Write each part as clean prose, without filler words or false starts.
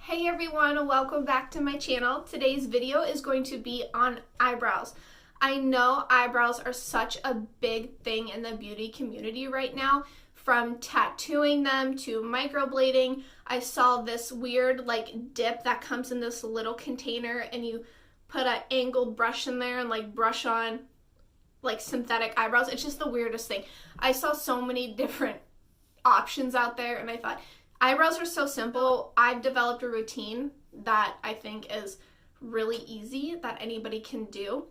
Hey everyone, welcome back to my channel. Today's video is going to be on eyebrows. I know eyebrows are such a big thing in the beauty community right now, from tattooing them to microblading. I saw this weird dip that comes in this little container and you put an angled brush in there and brush on synthetic eyebrows. It's just the weirdest thing. I saw so many different options out there and I thought, eyebrows are so simple. I've developed a routine that I think is really easy that anybody can do.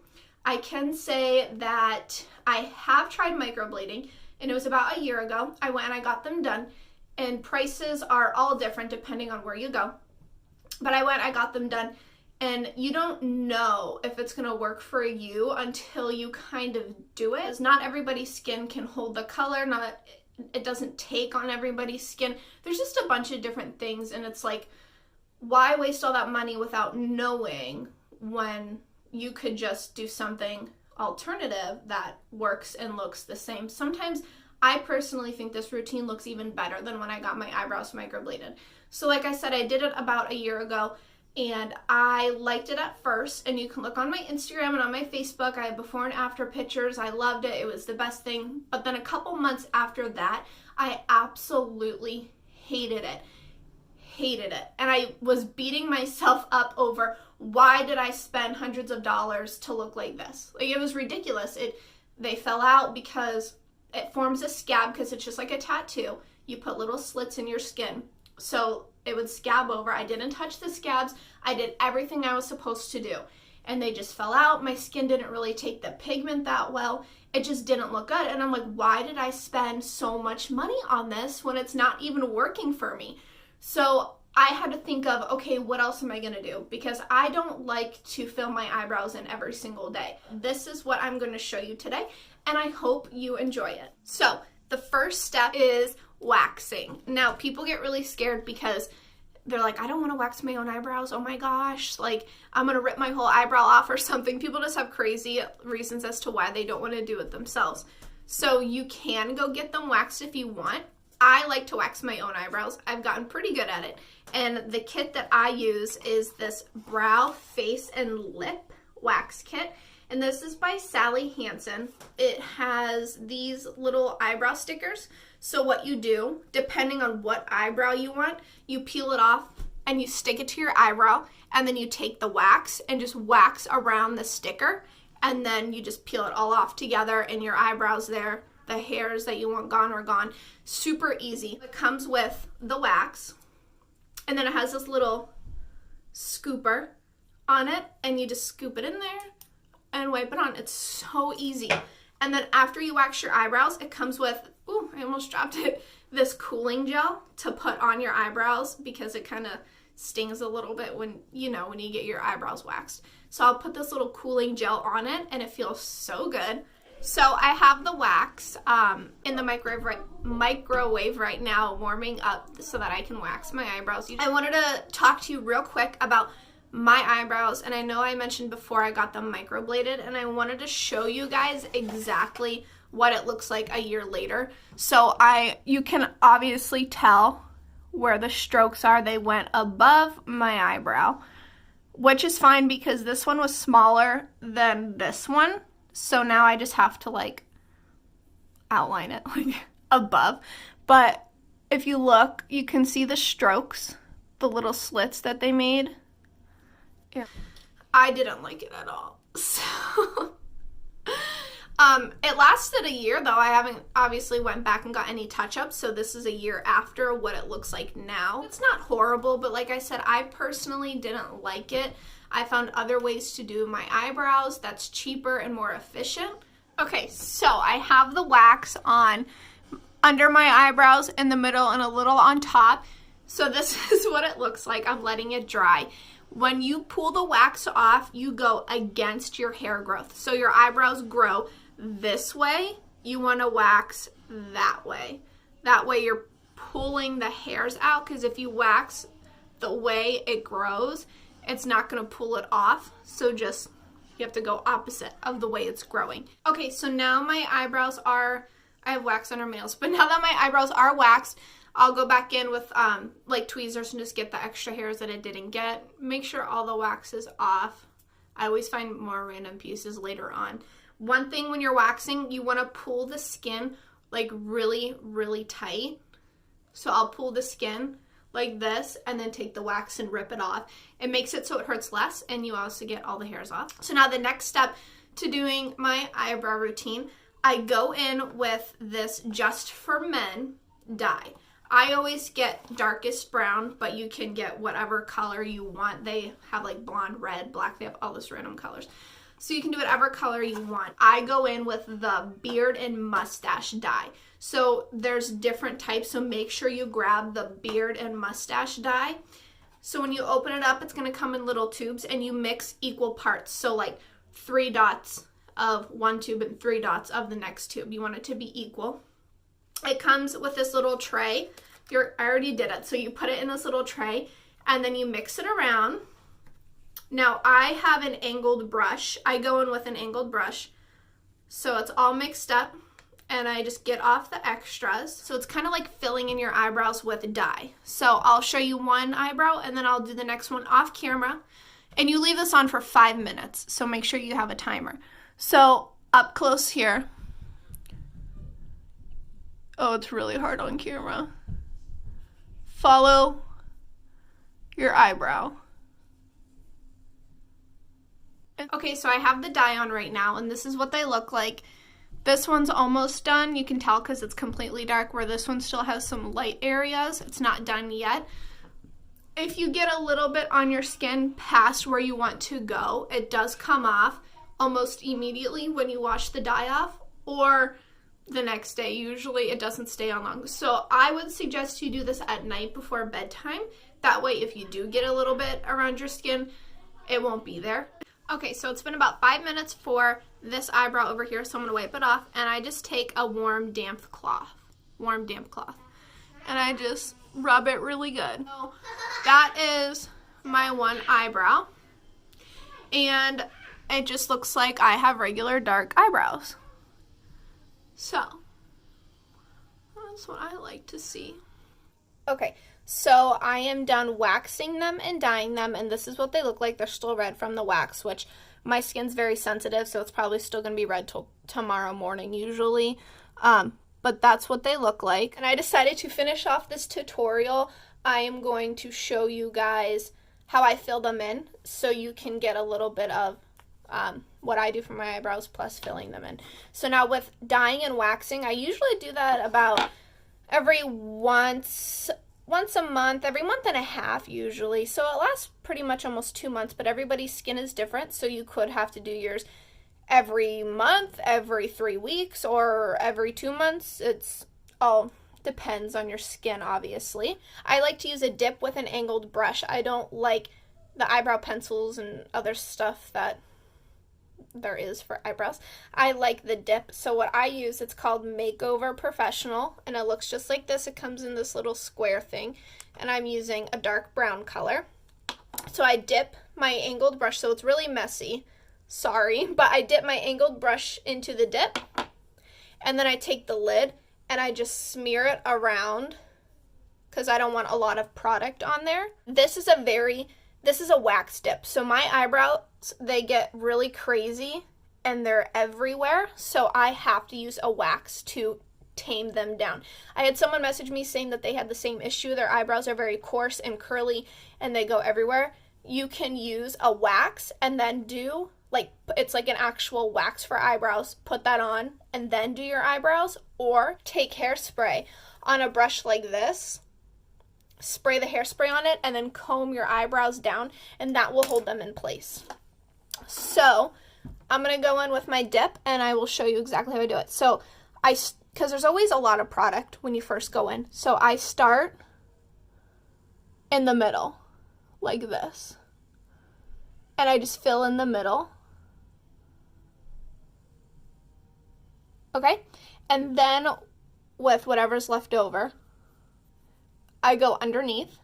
I can say that I have tried microblading, and it was about a year ago. I went and I got them done, and prices are all different depending on where you go. But I went, I got them done, and you don't know if it's going to work for you until you kind of do it. Because not everybody's skin can hold the color, it doesn't take on everybody's skin. There's just a bunch of different things, and it's like, why waste all that money without knowing when you could just do something alternative that works and looks the same? Sometimes I personally think this routine looks even better than when I got my eyebrows microbladed. So like I said, I did it about a year ago, and I liked it at first, and you can look on my Instagram and on my Facebook. I have before and after pictures. I loved it. It was the best thing. But then a couple months after that, I absolutely hated it. And I was beating myself up over, why did I spend hundreds of dollars to look like this? It was ridiculous. They fell out because it forms a scab, because it's just like a tattoo. You put little slits in your skin. So it would scab over. I didn't touch the scabs. I did everything I was supposed to do. And they just fell out. My skin didn't really take the pigment that well. It just didn't look good. And I'm like, why did I spend so much money on this when it's not even working for me? So I had to think of, okay, what else am I going to do? Because I don't like to fill my eyebrows in every single day. This is what I'm going to show you today, and I hope you enjoy it. So the first step is waxing. Now, people get really scared because they're like, I don't want to wax my own eyebrows. Oh my gosh, I'm going to rip my whole eyebrow off or something. People just have crazy reasons as to why they don't want to do it themselves. So you can go get them waxed if you want. I like to wax my own eyebrows. I've gotten pretty good at it. And the kit that I use is this brow, face, and lip wax kit. And this is by Sally Hansen. It has these little eyebrow stickers. So what you do, depending on what eyebrow you want, you peel it off and you stick it to your eyebrow, and then you take the wax and just wax around the sticker, and then you just peel it all off together, and your eyebrows there, the hairs that you want gone are gone. Super easy. It comes with the wax, and then it has this little scooper on it, and you just scoop it in there and wipe it on. It's so easy. And then after you wax your eyebrows, it comes with, ooh, I almost dropped it, this cooling gel to put on your eyebrows, because it kind of stings a little bit when you get your eyebrows waxed. So I'll put this little cooling gel on it, and it feels so good. So I have the wax in the microwave right now, warming up so that I can wax my eyebrows. I wanted to talk to you real quick about my eyebrows, and I know I mentioned before I got them microbladed, and I wanted to show you guys exactly what it looks like a year later. So you can obviously tell where the strokes are. They went above my eyebrow, which is fine because this one was smaller than this one. So now I just have to outline it above. But if you look, you can see the strokes, the little slits that they made. Yeah. I didn't like it at all. So it lasted a year, though. I haven't obviously went back and got any touch-ups, so this is a year after what it looks like now. It's not horrible, but like I said, I personally didn't like it. I found other ways to do my eyebrows that's cheaper and more efficient. Okay, so I have the wax on under my eyebrows, in the middle, and a little on top. So this is what it looks like. I'm letting it dry. When you pull the wax off, you go against your hair growth. So your eyebrows grow this way. You want to wax that way. That way you're pulling the hairs out, because if you wax the way it grows, it's not going to pull it off. So you have to go opposite of the way it's growing. Okay, so now my eyebrows I have wax under my nails, but now that my eyebrows are waxed, I'll go back in with like tweezers and just get the extra hairs that it didn't get. Make sure all the wax is off. I always find more random pieces later on. One thing when you're waxing, you want to pull the skin like really, really tight. So I'll pull the skin like this and then take the wax and rip it off. It makes it so it hurts less and you also get all the hairs off. So now the next step to doing my eyebrow routine, I go in with this Just for Men dye. I always get darkest brown, but you can get whatever color you want. They have like blonde, red, black, they have all this random colors. So you can do whatever color you want. I go in with the beard and mustache dye. So there's different types, so make sure you grab the beard and mustache dye. So when you open it up, it's gonna come in little tubes and you mix equal parts. So like 3 dots of one tube and 3 dots of the next tube. You want it to be equal. It comes with this little tray. I already did it. So you put it in this little tray and then you mix it around. Now I have an angled brush. I go in with an angled brush. So it's all mixed up and I just get off the extras. So it's kind of like filling in your eyebrows with dye. So I'll show you one eyebrow and then I'll do the next one off camera. And you leave this on for 5 minutes. So make sure you have a timer. So up close here. Oh, it's really hard on camera. Follow your eyebrow. Okay, so I have the dye on right now, and this is what they look like. This one's almost done. You can tell because it's completely dark, where this one still has some light areas. It's not done yet. If you get a little bit on your skin past where you want to go, it does come off almost immediately when you wash the dye off, or the next day. Usually it doesn't stay on long. So I would suggest you do this at night before bedtime. That way if you do get a little bit around your skin, it won't be there. Okay, so it's been about 5 minutes for this eyebrow over here, so I'm gonna wipe it off, and I just take a warm damp cloth, and I just rub it really good. So that is my one eyebrow, and it just looks like I have regular dark eyebrows. So that's what I like to see. Okay, so I am done waxing them and dyeing them, and this is what they look like. They're still red from the wax, which my skin's very sensitive, so it's probably still going to be red till tomorrow morning usually. But that's what they look like. And I decided to finish off this tutorial. I am going to show you guys how I fill them in so you can get a little bit of what I do for my eyebrows plus filling them in. So now with dyeing and waxing, I usually do that about every once a month, every month and a half usually. So it lasts pretty much almost 2 months, but everybody's skin is different. So you could have to do yours every month, every 3 weeks, or every 2 months. It's all depends on your skin, obviously. I like to use a dip with an angled brush. I don't like the eyebrow pencils and other stuff that there is for eyebrows. I like the dip. So what I use, it's called Makeover Professional, and it looks just like this. It comes in this little square thing, and I'm using a dark brown color. So I dip my angled brush, so it's really messy. Sorry, but I dip my angled brush into the dip, and then I take the lid and I just smear it around because I don't want a lot of product on there. This is a wax dip. So my eyebrows, they get really crazy and they're everywhere. So I have to use a wax to tame them down. I had someone message me saying that they had the same issue. Their eyebrows are very coarse and curly and they go everywhere. You can use a wax and then do, it's like an actual wax for eyebrows. Put that on and then do your eyebrows, or take hairspray on a brush like this. Spray the hairspray on it and then comb your eyebrows down, and that will hold them in place. So I'm going to go in with my dip and I will show you exactly how I do it. So because there's always a lot of product when you first go in. So I start in the middle like this, and I just fill in the middle. Okay, and then with whatever's left over, I go underneath,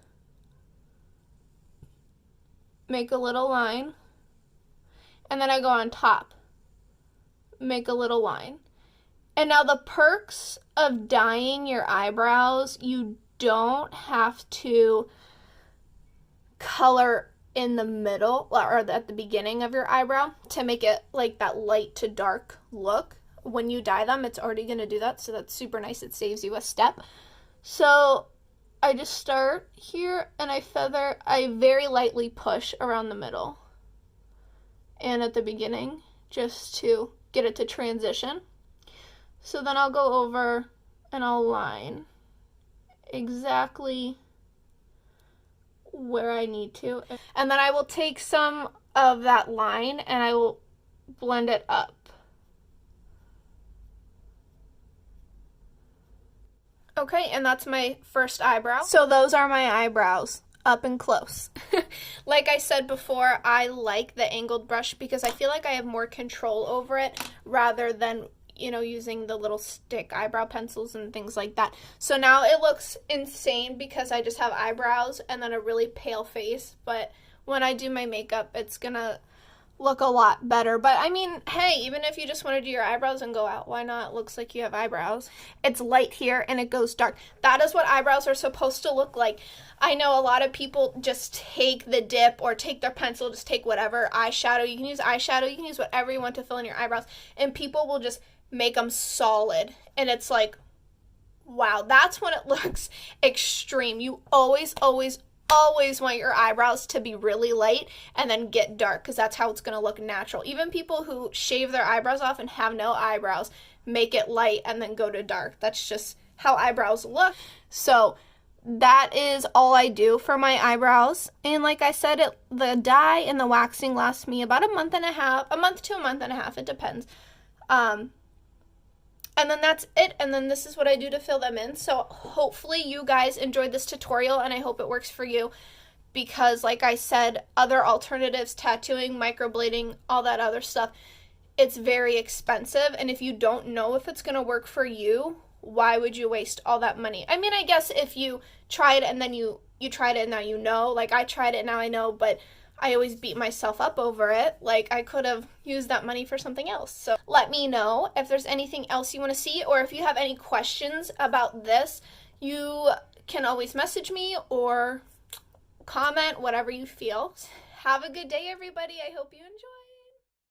make a little line, and then I go on top, make a little line. And now the perks of dyeing your eyebrows, you don't have to color in the middle or at the beginning of your eyebrow to make it like that light to dark look. When you dye them, it's already going to do that, so that's super nice. It saves you a step. So I just start here and I very lightly push around the middle and at the beginning just to get it to transition. So then I'll go over and I'll line exactly where I need to. And then I will take some of that line and I will blend it up. Okay, and that's my first eyebrow. So those are my eyebrows, up and close. Like I said before, I like the angled brush because I feel like I have more control over it rather than, you know, using the little stick eyebrow pencils and things like that. So now it looks insane because I just have eyebrows and then a really pale face, but when I do my makeup, it's gonna look a lot better. But I mean, hey, even if you just want to do your eyebrows and go out, why not? It looks like you have eyebrows. It's light here and it goes dark. That is what eyebrows are supposed to look like. I know a lot of people just take the dip or take their pencil, just take whatever eyeshadow. You can use eyeshadow, you can use whatever you want to fill in your eyebrows, and people will just make them solid. And it's like, wow, that's when it looks extreme. You always want your eyebrows to be really light and then get dark, because that's how it's going to look natural. Even people who shave their eyebrows off and have no eyebrows make it light and then go to dark. That's just how eyebrows look. So that is all I do for my eyebrows. And like I said, the dye and the waxing lasts me about a month to a month and a half. It depends. And then that's it, and then this is what I do to fill them in. So hopefully you guys enjoyed this tutorial, and I hope it works for you, because like I said, other alternatives, tattooing, microblading, all that other stuff, it's very expensive, and if you don't know if it's going to work for you, why would you waste all that money? I mean, I guess if you tried and then you tried it and now you know, like I tried it and now I know, but I always beat myself up over it. Like, I could have used that money for something else. So let me know if there's anything else you want to see, or if you have any questions about this, you can always message me or comment, whatever you feel. Have a good day, everybody. I hope you enjoy.